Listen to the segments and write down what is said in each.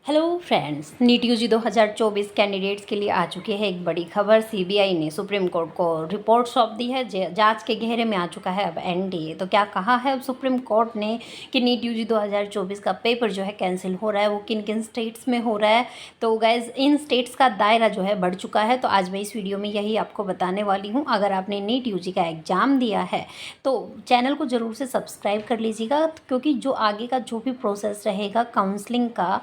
Hello friends, NEET UG 2024 candidates के लिए आ चुकी है एक बड़ी खबर। सीबीआई ने सुप्रीम कोर्ट को रिपोर्ट सौंप दी है। जांच के घेरे में आ चुका है अब एनडीए। तो क्या कहा है अब सुप्रीम कोर्ट ने कि नीट यूजी 2024 का पेपर जो है कैंसिल हो रहा है, वो किन किन स्टेट्स में हो रहा है। तो गाइज इन स्टेट्स का दायरा जो है बढ़ चुका है। तो आज मैं इस वीडियो में यही आपको बताने वाली हूँ। अगर आपने नीट यूजी का एग्ज़ाम दिया है तो चैनल को ज़रूर से सब्सक्राइब कर लीजिएगा, क्योंकि जो आगे का जो भी प्रोसेस रहेगा काउंसलिंग का,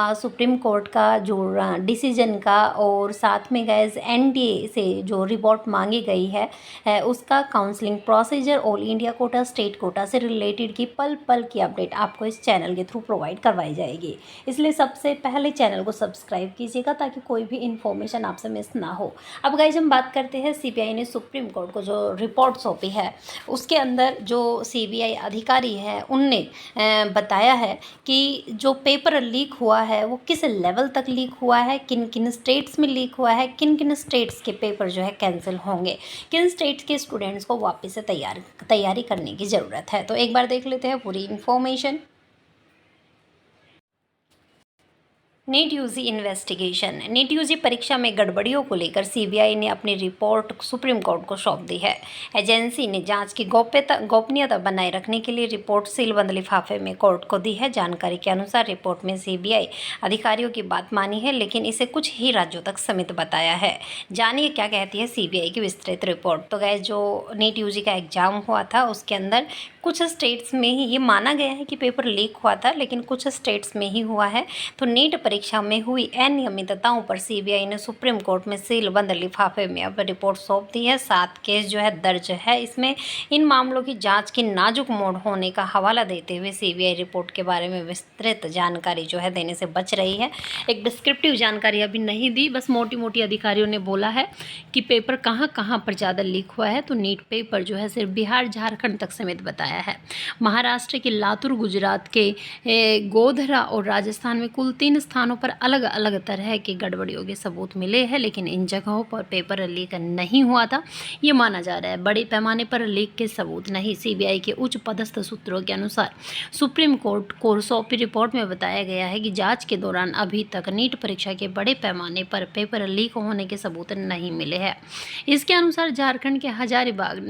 सुप्रीम कोर्ट का जो डिसीजन का, और साथ में गैस एनडीए से जो रिपोर्ट मांगी गई है उसका counselling procedure, all India quota, state quota से रिलेटेड की पल पल की अपडेट आपको इस चैनल के थ्रू प्रोवाइड करवाई जाएगी। इसलिए सबसे पहले चैनल को सब्सक्राइब कीजिएगा ताकि कोई भी इन्फॉर्मेशन आपसे मिस ना हो। अब गाइज हम बात करते हैं सीबीआई ने सुप्रीम कोर्ट को जो रिपोर्ट सौंपी है, उसके अंदर जो सीबीआई अधिकारी है उनने बताया है कि जो पेपर लीक हुआ है वो किस लेवल तक लीक हुआ है, किन किन स्टेट्स में लीक हुआ है, किन किन स्टेट्स के पेपर जो है कैंसिल होंगे, किन स्टेट्स के स्टूडेंट्स को वापस से तैयारी करने की ज़रूरत है। तो एक बार देख लेते हैं पूरी information. NEET UG investigation. NEET UG परीक्षा में गड़बड़ियों को लेकर सीबीआई ने अपनी रिपोर्ट सुप्रीम कोर्ट को सौंप दी है। एजेंसी ने जांच की गोपनीयता बनाए रखने के लिए रिपोर्ट सीलबंद लिफाफे में कोर्ट को दी है। जानकारी के अनुसार रिपोर्ट में सीबीआई अधिकारियों की बात मानी है, लेकिन इसे कुछ ही राज्यों तक सीमित बताया है। जानिए क्या कहती है सीबीआई की विस्तृत रिपोर्ट। तो गैस जो नीट यूजी का एग्जाम हुआ था उसके अंदर कुछ स्टेट्स में ही ये माना गया है कि पेपर लीक हुआ था, लेकिन कुछ स्टेट्स में ही हुआ है। तो नीट परीक्षा में हुई अनियमितताओं पर सीबीआई ने सुप्रीम कोर्ट में सीलबंद लिफाफे में अब रिपोर्ट सौंप दी है। 7 केस जो है दर्ज है इसमें। इन मामलों की जांच की नाजुक मोड़ होने का हवाला देते हुए सीबीआई रिपोर्ट के बारे में विस्तृत जानकारी जो है देने से बच रही है। एक डिस्क्रिप्टिव जानकारी अभी नहीं दी, बस मोटी मोटी अधिकारियों ने बोला है कि पेपर कहाँ कहाँ पर ज़्यादा लीक हुआ है। तो नीट पेपर जो है सिर्फ बिहार झारखंड तक सीमित बताया है। महाराष्ट्र के लातूर, गुजरात के गोधरा और राजस्थान में कुल 3 स्थानों पर अलग अलग तरह के गड़बड़ियों के सबूत मिले हैं, लेकिन इन जगहों पर पेपर लीक नहीं हुआ था ये माना जा रहा है। बड़े पैमाने पर लीक के सबूत नहीं। सीबीआई के उच्च पदस्थ सूत्रों के अनुसार सुप्रीम कोर्ट को सौंपी रिपोर्ट में बताया गया है कि जांच के दौरान अभी तक नीट परीक्षा के बड़े पैमाने पर पेपर लीक होने के सबूत नहीं मिले हैं। इसके अनुसार झारखंड के हजारीबाग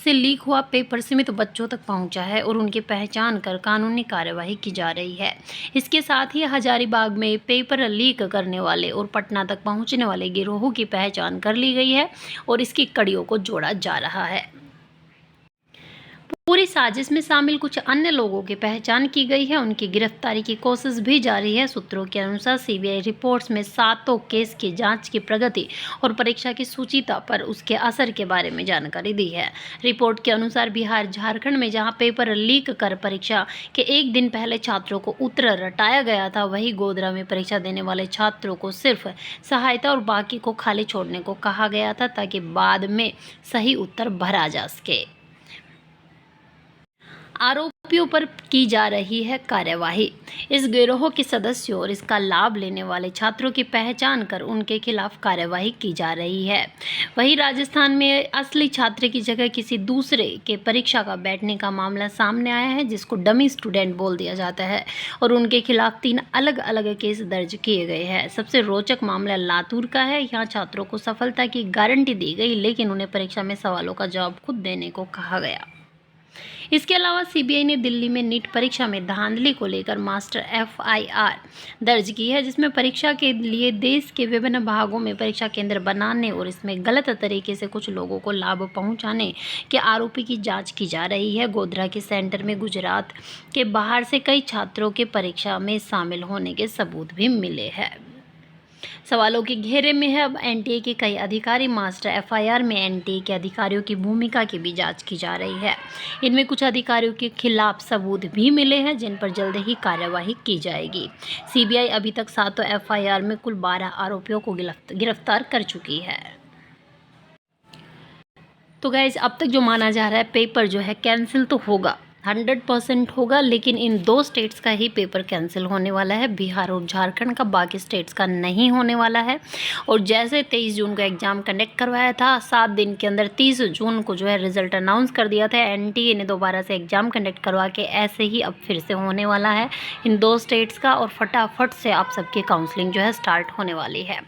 से लीक हुआ पेपर सीमित बच्चों तक पहुंचा है और उनकी पहचान कर कानूनी कार्यवाही की जा रही है। इसके साथ ही हजारीबाग में पेपर लीक करने वाले और पटना तक पहुंचने वाले गिरोहों की पहचान कर ली गई है और इसकी कड़ियों को जोड़ा जा रहा है। पूरी साजिश में शामिल कुछ अन्य लोगों की पहचान की गई है, उनकी गिरफ्तारी की कोशिश भी जारी है। सूत्रों के अनुसार सीबीआई रिपोर्ट्स में 7 केस की जांच की प्रगति और परीक्षा की सूचिता पर उसके असर के बारे में जानकारी दी है। रिपोर्ट के अनुसार बिहार झारखंड में जहां पेपर लीक कर परीक्षा के एक दिन पहले छात्रों को उत्तर रटाया गया था, वहीं गोधरा में परीक्षा देने वाले छात्रों को सिर्फ सहायता और बाकी को खाली छोड़ने को कहा गया था ताकि बाद में सही उत्तर भरा जा सके। आरोपियों पर की जा रही है कार्यवाही। इस गिरोह के सदस्यों और इसका लाभ लेने वाले छात्रों की पहचान कर उनके खिलाफ कार्यवाही की जा रही है। वहीं राजस्थान में असली छात्र की जगह किसी दूसरे के परीक्षा का बैठने का मामला सामने आया है, जिसको डमी स्टूडेंट बोल दिया जाता है, और उनके खिलाफ 3 अलग अलग केस दर्ज किए गए हैं। सबसे रोचक मामला लातूर का है। यहाँ छात्रों को सफलता की गारंटी दी गई, लेकिन उन्हें परीक्षा में सवालों का जवाब खुद देने को कहा गया। इसके अलावा सीबीआई ने दिल्ली में नीट परीक्षा में धांधली को लेकर मास्टर एफआईआर दर्ज की है, जिसमें परीक्षा के लिए देश के विभिन्न भागों में परीक्षा केंद्र बनाने और इसमें गलत तरीके से कुछ लोगों को लाभ पहुंचाने के आरोपी की जांच की जा रही है। गोधरा के सेंटर में गुजरात के बाहर से कई छात्रों के परीक्षा में शामिल होने के सबूत भी मिले हैं। सवालों के घेरे में है अब एनटीए के कई अधिकारी। मास्टर एफआईआर में एनटीए के अधिकारियों की भूमिका की भी जांच की जा रही है। इनमें कुछ अधिकारियों के खिलाफ सबूत भी मिले हैं, जिन पर जल्द ही कार्यवाही की जाएगी। सीबीआई अभी तक 7 एफआईआर में कुल 12 आरोपियों को गिरफ्तार कर चुकी है। तो गाइस अब तक जो माना जा रहा है पेपर जो है कैंसिल तो होगा, 100% होगा, लेकिन इन 2 स्टेट्स का ही पेपर कैंसिल होने वाला है, बिहार और झारखंड का, बाकी स्टेट्स का नहीं होने वाला है। और जैसे 23 जून को एग्ज़ाम कंडक्ट करवाया था, 7 दिन के अंदर 30 जून को जो है रिज़ल्ट अनाउंस कर दिया था। एनटीए ने दोबारा से एग्ज़ाम कंडक्ट करवा के ऐसे ही अब फिर से होने वाला है इन 2 स्टेट्स का, और फटाफट से आप सबकी काउंसलिंग जो है स्टार्ट होने वाली है।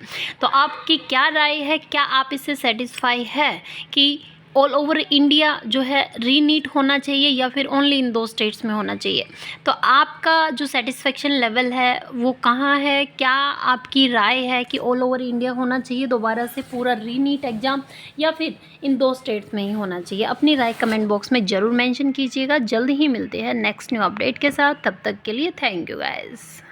तो आपकी क्या राय है? क्या आप इससे सेटिस्फाई है कि ऑल ओवर इंडिया जो है रीनीट होना चाहिए या फिर ओनली इन 2 स्टेट्स में होना चाहिए? तो आपका जो सेटिस्फेक्शन लेवल है वो कहाँ है? क्या आपकी राय है कि ऑल ओवर इंडिया होना चाहिए दोबारा से पूरा रीनीट एग्ज़ाम, या फिर इन 2 स्टेट्स में ही होना चाहिए? अपनी राय कमेंट बॉक्स में ज़रूर मेंशन कीजिएगा। जल्द ही मिलते हैं नेक्स्ट न्यू अपडेट के साथ, तब तक के लिए थैंक यू गाइज़।